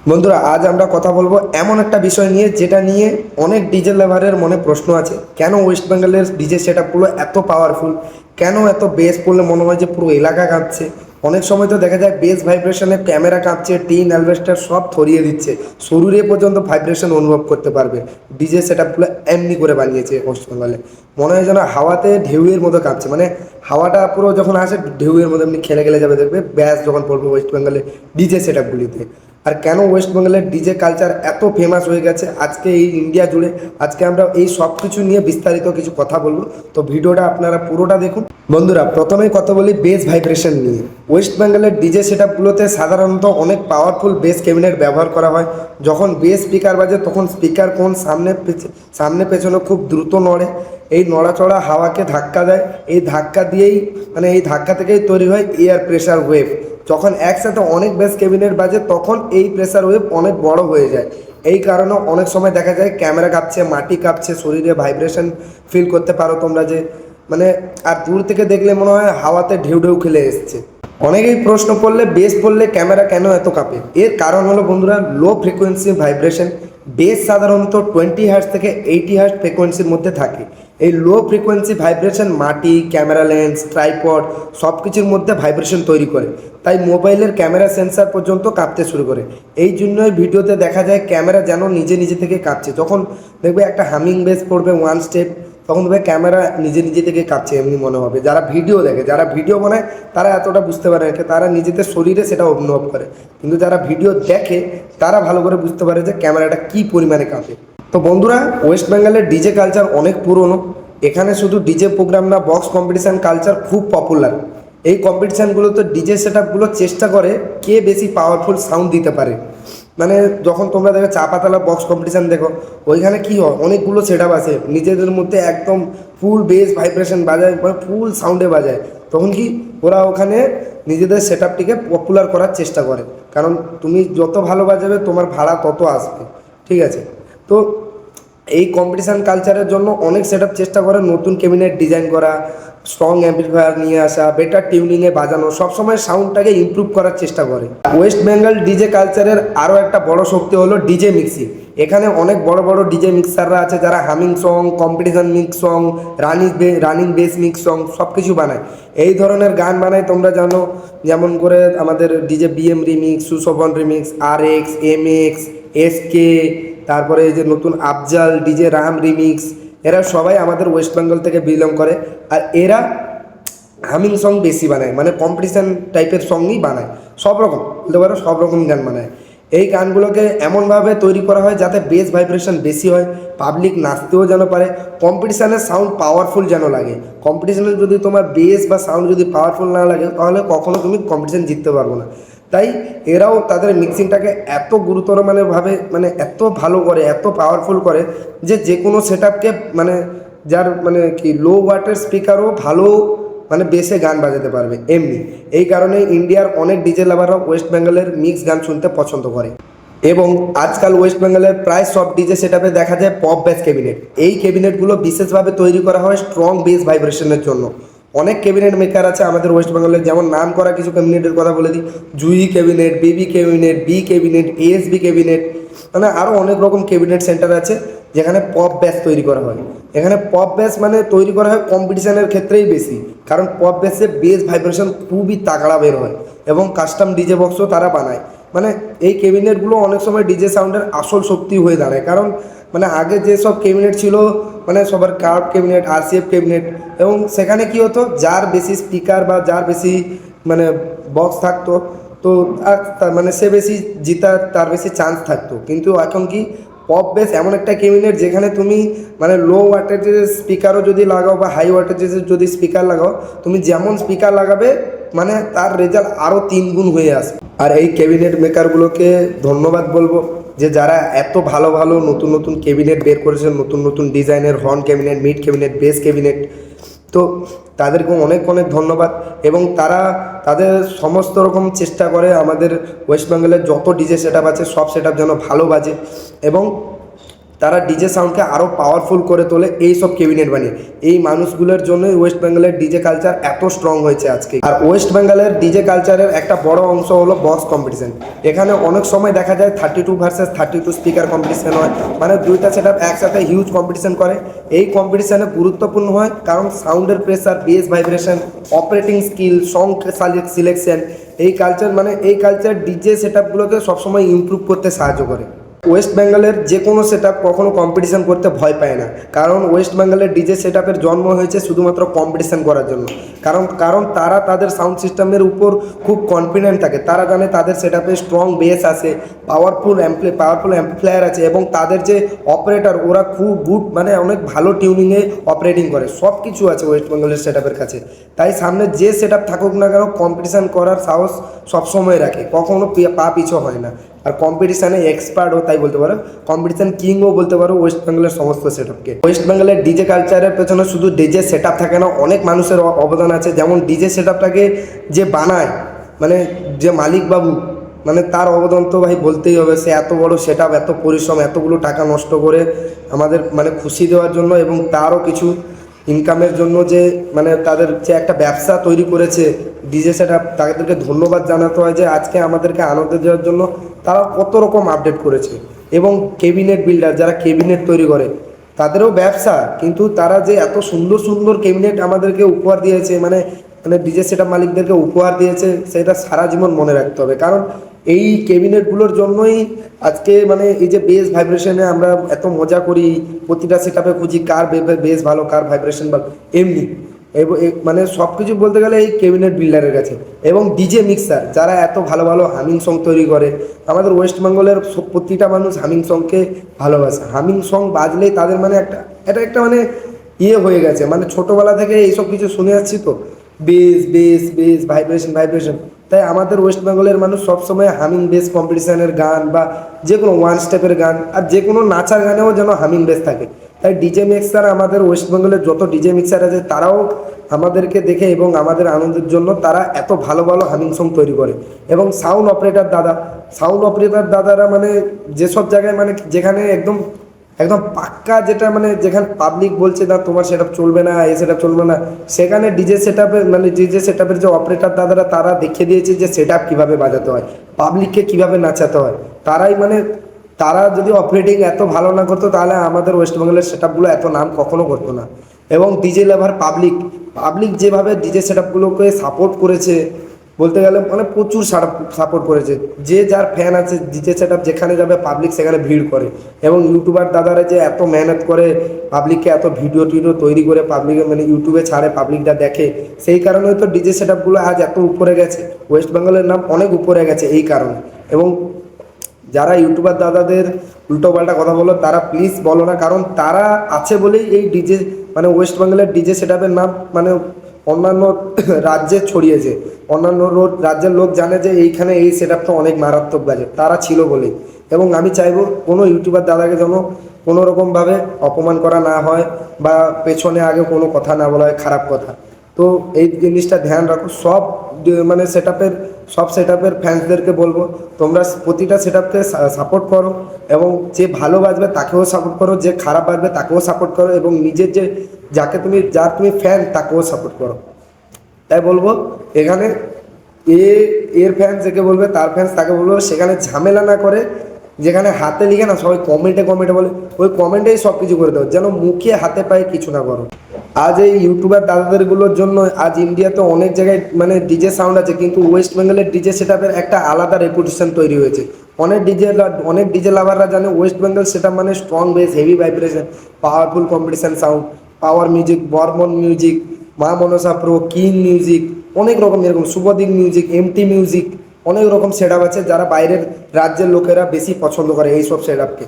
বন্ধুরা, আজ আমরা কথা বলবো এমন একটা বিষয় নিয়ে যেটা নিয়ে অনেক ডিজে লাভারের মনে প্রশ্ন আছে। কেন ওয়েস্ট বেঙ্গলের ডিজে সেট আপগুলো এত পাওয়ারফুল, কেন এত বেস পড়লে মনে হয় যে পুরো এলাকা কাঁপছে। অনেক সময় তো দেখা যায় বেস ভাইব্রেশনে ক্যামেরা কাঁপছে, টিন অ্যালভেস্টার সব থরিয়ে দিচ্ছে, শরীরে পর্যন্ত ভাইব্রেশন অনুভব করতে পারবে। ডিজে সেট আপগুলো এমনি করে বানিয়েছে ওয়েস্ট বেঙ্গলে, মনে হয় যেন হাওয়াতে ঢেউয়ের মতো কাঁপছে। মানে হাওয়াটা পুরো যখন আসে ঢেউয়ের মতো এমনি খেলে খেলে যাবে, দেখবে ব্যাস যখন পড়বে ওয়েস্ট বেঙ্গলে ডিজে সেট আপগুলিতে। আর কেন ওয়েস্ট বেঙ্গলের ডিজে কালচার এত ফেমাস হয়ে গেছে আজকে এই ইন্ডিয়া জুড়ে, আজকে আমরা এই সব কিছু নিয়ে বিস্তারিত কিছু কথা বলবো। তো ভিডিওটা আপনারা পুরোটা দেখুন। বন্ধুরা, প্রথমেই কথা বলি বেস ভাইব্রেশন নিয়ে। ওয়েস্ট বেঙ্গলের ডিজে সেট আপগুলোতে সাধারণত অনেক পাওয়ারফুল বেস ক্যাবিনেট ব্যবহার করা হয়। যখন বেস স্পিকার বাজে তখন স্পিকার কোণ সামনে পেছনে খুব দ্রুত নড়ে। এই নড়াচড়া হাওয়াকে ধাক্কা দেয়। এই ধাক্কা দিয়েই এই ধাক্কা থেকেই তৈরি হয় এয়ার প্রেশার ওয়েভ। যখন একসাথে অনেক বেস ক্যাবিনেট বাজে তখন এই প্রেসার ওয়েভ অনেক বড় হয়ে যায়। এই কারণে অনেক সময় দেখা যায় ক্যামেরা কাঁপছে, মাটি কাঁপছে, শরীরে ভাইব্রেশন ফিল করতে পারো তোমরা যে আর দূর থেকে দেখলে মনে হয় হাওয়াতে ঢেউ ঢেউ খেলে এসছে। অনেকেই প্রশ্ন করলে বেস বললে ক্যামেরা কেন এত কাঁপে। এর কারণ হলো বন্ধুরা লো ফ্রিকোয়েন্সি ভাইব্রেশন। বেস সাধারণত 20 হার্টজ থেকে 80 হার্টজ ফ্রিকোয়েন্সির মধ্যে থাকে। এই লো ফ্রিকোয়েন্সি ভাইব্রেশন মাটি, ক্যামেরা লেন্স, ট্রাইপড সব কিছুর মধ্যে ভাইব্রেশন তৈরি করে। তাই মোবাইলের ক্যামেরা সেন্সার পর্যন্ত কাঁপতে শুরু করে। এই জন্যই ভিডিওতে দেখা যায় ক্যামেরা যেন নিজে নিজে থেকে কাঁপছে। যখন দেখবে একটা হামিং বেস পড়বে ওয়ান স্টেপ, তখন দেখবে ক্যামেরা নিজে নিজে থেকে কাঁপছে, এমনি মনে হবে। যারা ভিডিও দেখে, যারা ভিডিও বানায় তারা এতটা বুঝতে পারে না, তারা নিজেদের শরীরে সেটা অনুভব করে। কিন্তু যারা ভিডিও দেখে তারা ভালো করে বুঝতে পারে যে ক্যামেরাটা কী পরিমাণে কাঁপে। তো বন্ধুরা, ওয়েস্ট বেঙ্গলের ডিজে কালচার অনেক পুরনো। এখানে শুধু ডিজে প্রোগ্রাম না, বক্স কম্পিটিশান কালচার খুব পপুলার। এই কম্পিটিশানগুলোতে ডিজে সেট আপগুলো চেষ্টা করে কে বেশি পাওয়ারফুল সাউন্ড দিতে পারে। যখন তোমরা দেখো চাপাতলা বক্স কম্পিটিশান দেখো, ওইখানে কী হয়, অনেকগুলো সেট আপ আছে, নিজেদের মধ্যে একদম ফুল বেস ভাইব্রেশন বাজায়, ফুল সাউন্ডে বাজায়। তখন কি ওরা ওখানে নিজেদের সেট আপটিকে পপুলার করার চেষ্টা করে, কারণ তুমি যত ভালো বাজাবে তোমার ভাড়া তত আসবে। ঠিক আছে, তো এই কম্পিটিশান কালচারের জন্য অনেক সেট আপ চেষ্টা করে নতুন ক্যাবিনেট ডিজাইন করা, স্ট্রং অ্যাম্পলিফায়ার নিয়ে আসা, বেটার টিউনিংয়ে বাজানো, সবসময় সাউন্ডটাকে ইমপ্রুভ করার চেষ্টা করে। ওয়েস্ট বেঙ্গল ডিজে কালচারের আরও একটা বড় শক্তি হলো ডিজে মিক্সিং। এখানে অনেক বড় বড় ডিজে মিক্সাররা আছে যারা humming song, competition mix song, running base mix song সব কিছু বানায়। এই ধরনের গান বানায় তোমরা জানো, যেমন করে আমাদের DJ BM remix, Sushovan remix, RX, MX, SK, তারপরে এই যে নতুন আফজাল, ডিজে রাম রিমিক্স, এরা সবাই আমাদের ওয়েস্ট বেঙ্গল থেকে বিলং করে। আর এরা হামিং সং বেশি বানায়, কম্পিটিশান টাইপের সঙ্গই বানায়। সব রকম বলতে পারো, সব রকম গান বানায়। এই গানগুলোকে এমনভাবে তৈরি করা হয় যাতে বেস ভাইব্রেশন বেশি হয়, পাবলিক নাচতেও যেন পারে, কম্পিটিশানের সাউন্ড পাওয়ারফুল যেন লাগে। কম্পিটিশানে যদি তোমার বেস বা সাউন্ড যদি পাওয়ারফুল না লাগে তাহলে কখনো তুমি কম্পিটিশান জিততে পারবো না। তাই এরাও তাদের মিক্সিংটাকে এত গুরুতর ভাবে এত ভালো করে, এত পাওয়ারফুল করে যে কোনো সেট আপকে যার কি লো ওয়াটের স্পিকারও ভালো বেসে গান বাজাতে পারবে এমনি। এই কারণে ইন্ডিয়ার অনেক ডিজে লাভাররা ওয়েস্ট বেঙ্গলের মিক্স গান শুনতে পছন্দ করে। এবং আজকাল ওয়েস্ট বেঙ্গলের প্রায় সব ডিজে সেট আপে দেখা যায় পপ বেস ক্যাবিনেট। এই ক্যাবিনেটগুলো বিশেষভাবে তৈরি করা হয় স্ট্রং বেস ভাইব্রেশনের জন্য। অনেক ক্যাবিনেট মেকার আছে আমাদের ওয়েস্ট বেঙ্গলের, যেমন নাম করা কিছু ক্যাবিনেটের কথা বলে দিই: Juhi cabinet, BB cabinet, B cabinet, ASB cabinet, আরও অনেক রকম ক্যাবিনেট সেন্টার আছে যেখানে পপ ব্যাস তৈরি করা হয়। এখানে পপ ব্যাস তৈরি করা হয় কম্পিটিশানের ক্ষেত্রেই বেশি, কারণ পপ ব্যাসে বেস ভাইব্রেশন খুবই তাগড়া বের হয় এবং কাস্টম ডিজে বক্সও তারা বানায়। এই ক্যাবিনেটগুলো অনেক সময় ডিজে সাউন্ডের আসল শক্তি হয়ে দাঁড়ায়। কারণ আগে যেসব ক্যাবিনেট ছিল সবার কার্ভ ক্যাবিনেট, RCF ক্যাবিনেট, এবং সেখানে কি হতো, যার বেশি স্পিকার বা যার বেশি বক্স থাকতো তো সে বেশি জিতার তার বেশি চান্স থাকতো। কিন্তু এখন কি, পপ বেস এমন একটা ক্যাবিনেট যেখানে তুমি লো ওয়াটেজের স্পিকারও যদি লাগাও বা হাই ওয়াটেজের যদি স্পিকার লাগাও, তুমি যেমন স্পিকার লাগাবে তার রেজাল্ট আরও 3 গুণ হয়ে আসবে। আর এই ক্যাবিনেট মেকারগুলোকে ধন্যবাদ বলবো যে যারা এত ভালো ভালো নতুন নতুন ক্যাবিনেট বের করেছেন, নতুন নতুন ডিজাইনের horn cabinet, mid cabinet, base cabinet. তো তাদেরকে অনেক অনেক ধন্যবাদ। এবং তারা তাদের সমস্ত রকম চেষ্টা করে আমাদের ওয়েস্ট বেঙ্গলের যত ডিজে সেট আপ আছে সব সেট আপ যেন ভালো বাজে। এবং তারা ডিজে সাউন্ডকে আরও পাওয়ারফুল করে তোলে এইসব ক্যাবিনেট বানিয়ে। এই মানুষগুলোর জন্যই ওয়েস্ট বেঙ্গলের ডিজে কালচার এত স্ট্রং হয়েছে আজকে। আর ওয়েস্ট বেঙ্গলের ডিজে কালচারের একটা বড় অংশ হলো বক্স কম্পিটিশন। এখানে অনেক সময় দেখা যায় 32 ভার্সেস 32 স্পিকার কম্পিটিশন হয়, মানে দুইটা সেট একসাথে হিউজ কম্পিটিশন করে। এই কম্পিটিশানে গুরুত্বপূর্ণ হয় কারণ সাউন্ডের pressure, base vibration, operating skill, song selection, এই কালচার ডিজে সেট আপগুলোকে সবসময় ইমপ্রুভ করতে সাহায্য করে। ওয়েস্ট বেঙ্গলের যে কোনো সেট আপ কখনো কম্পিটিশান করতে ভয় পায় না, কারণ ওয়েস্ট বেঙ্গলের ডিজে সেট আপের জন্ম হয়েছে শুধুমাত্র কম্পিটিশান করার জন্য। কারণ তারা তাদের সাউন্ড সিস্টেমের উপর খুব কনফিডেন্ট থাকে। তারা জানে তাদের সেট আপে স্ট্রং বেস আছে, পাওয়ারফুল অ্যাম্পলিফায়ার আছে, এবং তাদের যে অপারেটর ওরা খুব গুড, মানে অনেক ভালো টিউনিংয়ে অপারেটিং করে। সব কিছু আছে ওয়েস্ট বেঙ্গলের সেট আপের কাছে। তাই সামনে যে সেট আপ থাকুক না কেন, কম্পিটিশান করার সাহস সবসময় রাখে, কখনো পা পিছু হয় না। আর কম্পিটিশানে এক্সপার্টও তাই বলতে পারো, কম্পিটিশান কিংও বলতে পারো ওয়েস্ট বেঙ্গলের সমস্ত সেট আপকে। ওয়েস্ট বেঙ্গলের ডিজে কালচারের পেছনে শুধু ডিজে সেট আপ থাকে না, অনেক মানুষের অবদান আছে। যেমন ডিজে সেট আপটাকে যে বানায়, মানে যে মালিক বাবু, মানে তার অবদান তো ভাই বলতেই হবে। সে এত বড় সেট আপ, এত পরিশ্রম, এতগুলো টাকা নষ্ট করে আমাদের মানে খুশি দেওয়ার জন্য এবং তারও কিছু ইনকামের জন্য যে মানে তাদের যে একটা ব্যবসা তৈরি করেছে ডিজে সেট আপ, তাদেরকে ধন্যবাদ জানাতে হয় যে আজকে আমাদেরকে আনন্দ দেওয়ার জন্য তারা কত রকম আপডেট করেছে। এবং ক্যাবিনেট বিল্ডার যারা ক্যাবিনেট তৈরি করে তাদেরও ব্যবসা, কিন্তু তারা যে এত সুন্দর সুন্দর ক্যাবিনেট আমাদেরকে উপহার দিয়েছে, মানে মানে ডিজে সেট আপ মালিকদেরকে উপহার দিয়েছে, সেটা সারা জীবন মনে রাখতে হবে। কারণ এই ক্যাবিনেটগুলোর জন্যই আজকে মানে এই যে বেস ভাইব্রেশনে আমরা এত মজা করি, প্রতিটা সেট আপে খুঁজি কার বেস ভালো, কার ভাইব্রেশন ভালো, এমনি মানে সব কিছু বলতে গেলে এই ক্যাবিনেট বিল্ডারের কাছে। এবং ডিজে মিক্সার যারা এত ভালো ভালো হামিং সং তৈরি করে, আমাদের ওয়েস্ট বেঙ্গলের প্রতিটা মানুষ হামিং সংকে ভালোবাসে। হামিং সং বাজলেই তাদের মানে একটা মানে হয়ে গেছে, মানে ছোটোবেলা থেকে এইসব কিছু শুনে যাচ্ছি তো, বেস বেস বেস ভাইব্রেশন। তাই আমাদের ওয়েস্ট বেঙ্গলের মানুষ সবসময় হামিং বেস কম্পিটিশানের গান বা যে কোনো ওয়ান স্টেপের গান আর যে কোনো নাচার গানেও যেন হামিং বেস থাকে। তাই ডিজে মিক্সার, আমাদের ওয়েস্ট বেঙ্গলের যত ডিজে মিক্সার আছে তারাও আমাদেরকে দেখে এবং আমাদের আনন্দের জন্য তারা এত ভালো ভালো হামিং সং তৈরি করে। এবং সাউন্ড অপারেটর দাদারা মানে যেসব জায়গায় মানে যেখানে একদম একদম পাক্কা, যেটা মানে যেখানে পাবলিক বলছে না তোমার সেট আপ চলবে না, এ সেট আপ চলবে না, সেখানে ডিজে সেট আপের যে অপারেটর দাদারা তারা দেখিয়ে দিয়েছে যে সেট আপ কীভাবে বাজাতে হয়, পাবলিককে কীভাবে নাচাতে হয়। তারা যদি অপারেটিং এত ভালো না করতো তাহলে আমাদের ওয়েস্ট বেঙ্গলের সেট আপগুলো এত নাম কখনো করতো না। এবং ডিজে লাভার পাবলিক যেভাবে ডিজে সেট আপগুলোকে সাপোর্ট করেছে বলতে গেলে মানে প্রচুর সাপোর্ট করেছে। যে যার ফ্যান আছে, ডিজে সেট আপ যেখানে যাবে পাবলিক সেখানে ভিড় করে। এবং ইউটিউবার দাদারা যে এত মেহনত করে পাবলিককে এত ভিডিও তৈরি করে পাবলিকে মানে ইউটিউবে ছাড়ে, পাবলিকটা দেখে, সেই কারণেই তো ডিজে সেট আপগুলো আজ এত উপরে গেছে, ওয়েস্ট বেঙ্গলের নাম অনেক উপরে গেছে এই কারণে। এবং যারা ইউটিউবার দাদাদের উল্টোপাল্টা কথা বলো তারা প্লিজ বলো না, কারণ তারা আছে বলেই এই ডিজে মানে ওয়েস্ট বেঙ্গলের ডিজে সেট আপের নাম মানে অন্যান্য রাজ্যে ছড়িয়েছে। অন্যান্য রাজ্যের লোক জানে যে এইখানে এই সেট আপটা অনেক মারাত্মক বাজে, তারা ছিল বলেই। এবং আমি চাইবো কোনো ইউটিউবার দাদাকে যেন কোনো রকমভাবে অপমান করা না হয় বা পেছনে আগে কোনো কথা না বলা হয় খারাপ কথা। তো এই জিনিসটা ধ্যান রাখো। মানে সব সেট আপের ফ্যান্সদেরকে বলবো তোমরা প্রতিটা সেট আপকে সাপোর্ট করো, এবং যে ভালো বাজবে তাকেও সাপোর্ট করো, যে খারাপ বাজবে তাকেও সাপোর্ট করো, এবং নিজের যার তুমি ফ্যান তাকেও সাপোর্ট করো। তাই বলবো এখানে এর ফ্যান্স একে বলবে, তার ফ্যান্স তাকে বলবো, সেখানে ঝামেলা না করে যেখানে হাতে লিখে না সবাই কমেন্টে বলে, ওই কমেন্টেই সব কিছু করে দাও, যেন মুখে হাতে পায়ে কিছু না করো। আজ এই ইউটিউবার দাদাদেরগুলোর জন্য আজ ইন্ডিয়াতে অনেক জায়গায় মানে ডিজে সাউন্ড আছে, কিন্তু ওয়েস্ট বেঙ্গলের ডিজে সেট আপের একটা আলাদা রেপুটেশন তৈরি হয়েছে। অনেক ডিজে লাভাররা জানে ওয়েস্ট বেঙ্গল সেট আপ মানে strong base, heavy vibration, powerful competition sound, power music, Barman music, মা মনসা প্রো, কিং মিউজিক, অনেক রকম এরকম শুভদিক মিউজিক, এমটি মিউজিক, অনেক রকম সেট আপ আছে যারা বাইরের রাজ্যের লোকেরা বেশি পছন্দ করে এইসব সেট আপকে।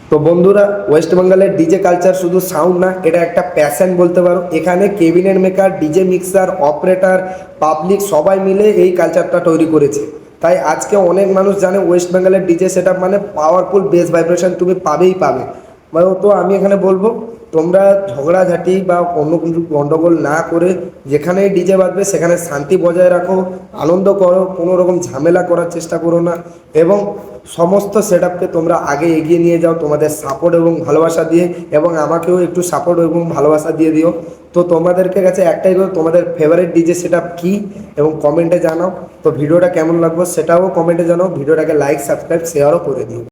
তো বন্ধুরা, ওয়েস্ট বেঙ্গলের ডিজে কালচার শুধু সাউন্ড না, এটা একটা প্যাশন বলতে পারো। এখানে cabinet maker, DJ mixer, operator, public সবাই মিলে এই কালচারটা তৈরি করেছে। তাই আজকে অনেক মানুষ জানে ওয়েস্ট বেঙ্গলের ডিজে সেট আপ মানে পাওয়ারফুল বেস ভাইব্রেশন তুমি পাবে। মানে তো আমি এখানে বলবো তোমরা ঝগড়াঝাটি বা অন্য কিছু গণ্ডগোল না করে যেখানেই ডিজে বাজবে সেখানে শান্তি বজায় রাখো, আনন্দ করো, কোনো রকম ঝামেলা করার চেষ্টা করো না এবং সমস্ত সেট আপকে তোমরা আগে এগিয়ে নিয়ে যাও তোমাদের সাপোর্ট এবং ভালোবাসা দিয়ে, এবং আমাকেও একটু সাপোর্ট এবং ভালোবাসা দিয়ে দিও। তো তোমাদেরকে কাছে একটাই কথা, তোমাদের ফেভারিট ডিজে সেট আপ কী এবং কমেন্টে জানাও। তো ভিডিওটা কেমন লাগবে সেটাও কমেন্টে জানাও, ভিডিওটাকে লাইক সাবস্ক্রাইব শেয়ারও করে দিও।